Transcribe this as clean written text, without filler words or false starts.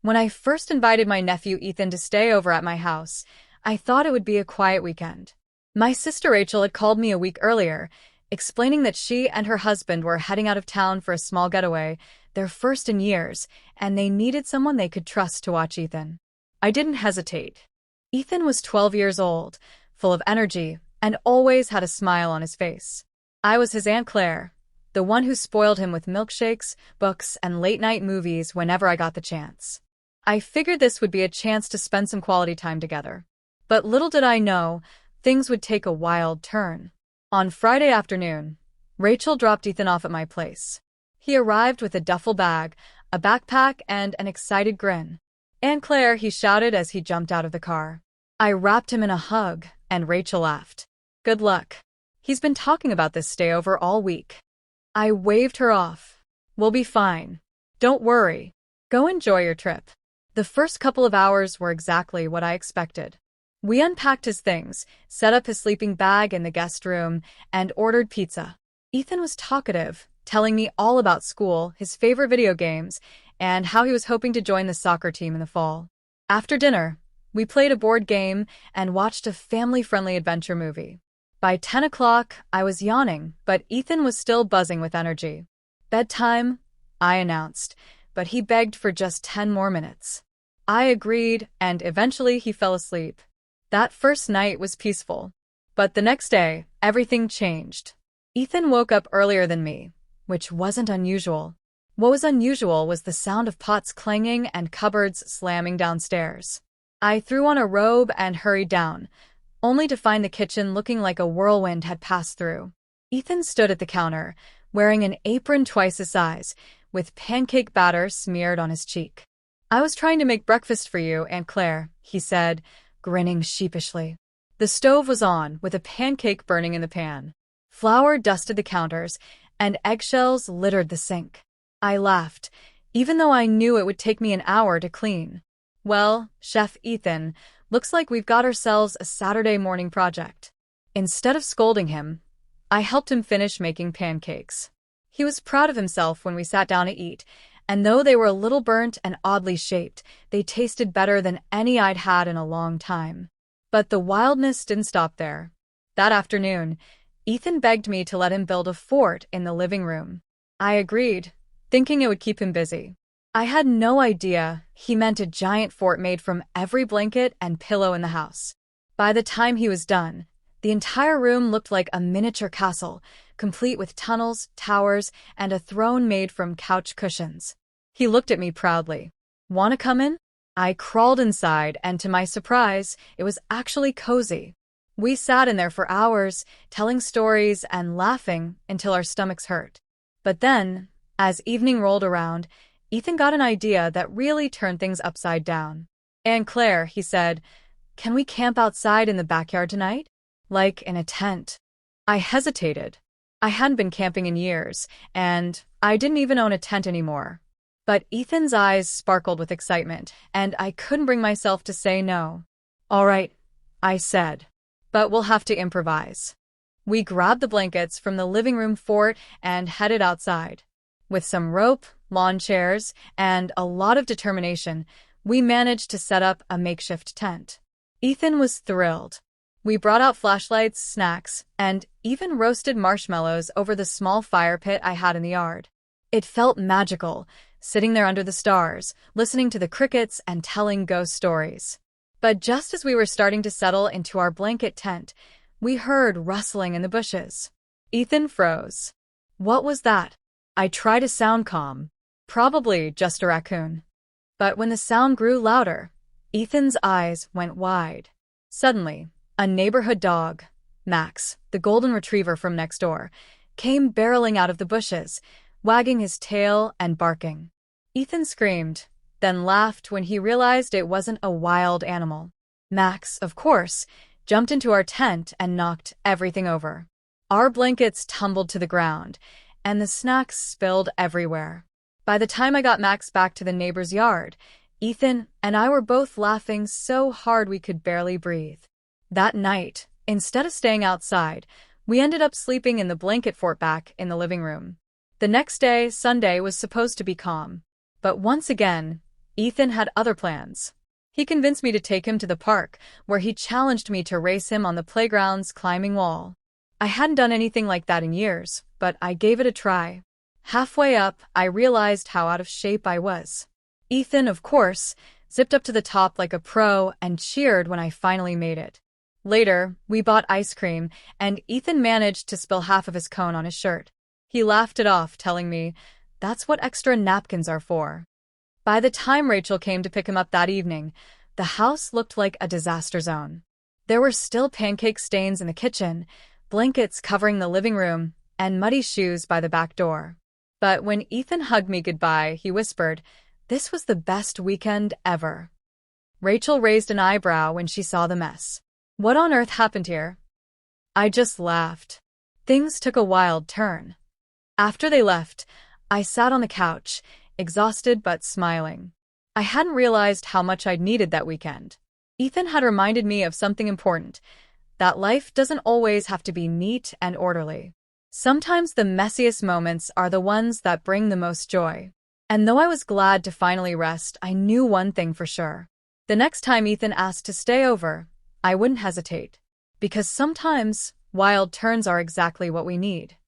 When I first invited my nephew Ethan to stay over at my house, I thought it would be a quiet weekend. My sister Rachel had called me a week earlier, explaining that she and her husband were heading out of town for a small getaway, their first in years, and they needed someone they could trust to watch Ethan. I didn't hesitate. Ethan was 12 years old, full of energy, and always had a smile on his face. I was his Aunt Claire, the one who spoiled him with milkshakes, books, and late-night movies whenever I got the chance. I figured this would be a chance to spend some quality time together. But little did I know, things would take a wild turn. On Friday afternoon, Rachel dropped Ethan off at my place. He arrived with a duffel bag, a backpack, and an excited grin. "Aunt Claire," he shouted as he jumped out of the car. I wrapped him in a hug, and Rachel laughed. "Good luck. He's been talking about this stayover all week." I waved her off. "We'll be fine. Don't worry. Go enjoy your trip." The first couple of hours were exactly what I expected. We unpacked his things, set up his sleeping bag in the guest room, and ordered pizza. Ethan was talkative, telling me all about school, his favorite video games, and how he was hoping to join the soccer team in the fall. After dinner, we played a board game and watched a family-friendly adventure movie. By 10 o'clock, I was yawning, but Ethan was still buzzing with energy. "Bedtime," I announced, but he begged for just 10 more minutes. I agreed, and eventually he fell asleep. That first night was peaceful. But the next day, everything changed. Ethan woke up earlier than me, which wasn't unusual. What was unusual was the sound of pots clanging and cupboards slamming downstairs. I threw on a robe and hurried down, only to find the kitchen looking like a whirlwind had passed through. Ethan stood at the counter, wearing an apron twice his size, with pancake batter smeared on his cheek. "I was trying to make breakfast for you, Aunt Claire," he said, grinning sheepishly. The stove was on, with a pancake burning in the pan. Flour dusted the counters, and eggshells littered the sink. I laughed, even though I knew it would take me an hour to clean. "Well, Chef Ethan, looks like we've got ourselves a Saturday morning project." Instead of scolding him, I helped him finish making pancakes. He was proud of himself when we sat down to eat, and though they were a little burnt and oddly shaped, they tasted better than any I'd had in a long time. But the wildness didn't stop there. That afternoon, Ethan begged me to let him build a fort in the living room. I agreed, thinking it would keep him busy. I had no idea he meant a giant fort made from every blanket and pillow in the house. By the time he was done, the entire room looked like a miniature castle, complete with tunnels, towers, and a throne made from couch cushions. He looked at me proudly. "Want to come in?" I crawled inside, and to my surprise, it was actually cozy. We sat in there for hours, telling stories and laughing until our stomachs hurt. But then, as evening rolled around, Ethan got an idea that really turned things upside down. "Aunt Claire," he said, "can we camp outside in the backyard tonight? Like in a tent?" I hesitated. I hadn't been camping in years, and I didn't even own a tent anymore. But Ethan's eyes sparkled with excitement, and I couldn't bring myself to say no. "All right," I said, "but we'll have to improvise." We grabbed the blankets from the living room fort and headed outside. With some rope, lawn chairs, and a lot of determination, we managed to set up a makeshift tent. Ethan was thrilled. We brought out flashlights, snacks, and even roasted marshmallows over the small fire pit I had in the yard. It felt magical, sitting there under the stars, listening to the crickets and telling ghost stories. But just as we were starting to settle into our blanket tent, we heard rustling in the bushes. Ethan froze. "What was that?" I tried to sound calm. "Probably just a raccoon." But when the sound grew louder, Ethan's eyes went wide. Suddenly, a neighborhood dog, Max, the golden retriever from next door, came barreling out of the bushes, wagging his tail and barking. Ethan screamed, then laughed when he realized it wasn't a wild animal. Max, of course, jumped into our tent and knocked everything over. Our blankets tumbled to the ground, and the snacks spilled everywhere. By the time I got Max back to the neighbor's yard, Ethan and I were both laughing so hard we could barely breathe. That night, instead of staying outside, we ended up sleeping in the blanket fort back in the living room. The next day, Sunday, was supposed to be calm. But once again, Ethan had other plans. He convinced me to take him to the park, where he challenged me to race him on the playground's climbing wall. I hadn't done anything like that in years, but I gave it a try. Halfway up, I realized how out of shape I was. Ethan, of course, zipped up to the top like a pro and cheered when I finally made it. Later, we bought ice cream, and Ethan managed to spill half of his cone on his shirt. He laughed it off, telling me, "That's what extra napkins are for." By the time Rachel came to pick him up that evening, the house looked like a disaster zone. There were still pancake stains in the kitchen, blankets covering the living room, and muddy shoes by the back door. But when Ethan hugged me goodbye, he whispered, "This was the best weekend ever." Rachel raised an eyebrow when she saw the mess. "What on earth happened here?" I just laughed. Things took a wild turn. After they left, I sat on the couch, exhausted but smiling. I hadn't realized how much I'd needed that weekend. Ethan had reminded me of something important, that life doesn't always have to be neat and orderly. Sometimes the messiest moments are the ones that bring the most joy. And though I was glad to finally rest, I knew one thing for sure. The next time Ethan asked to stay over, I wouldn't hesitate. Because sometimes, wild turns are exactly what we need.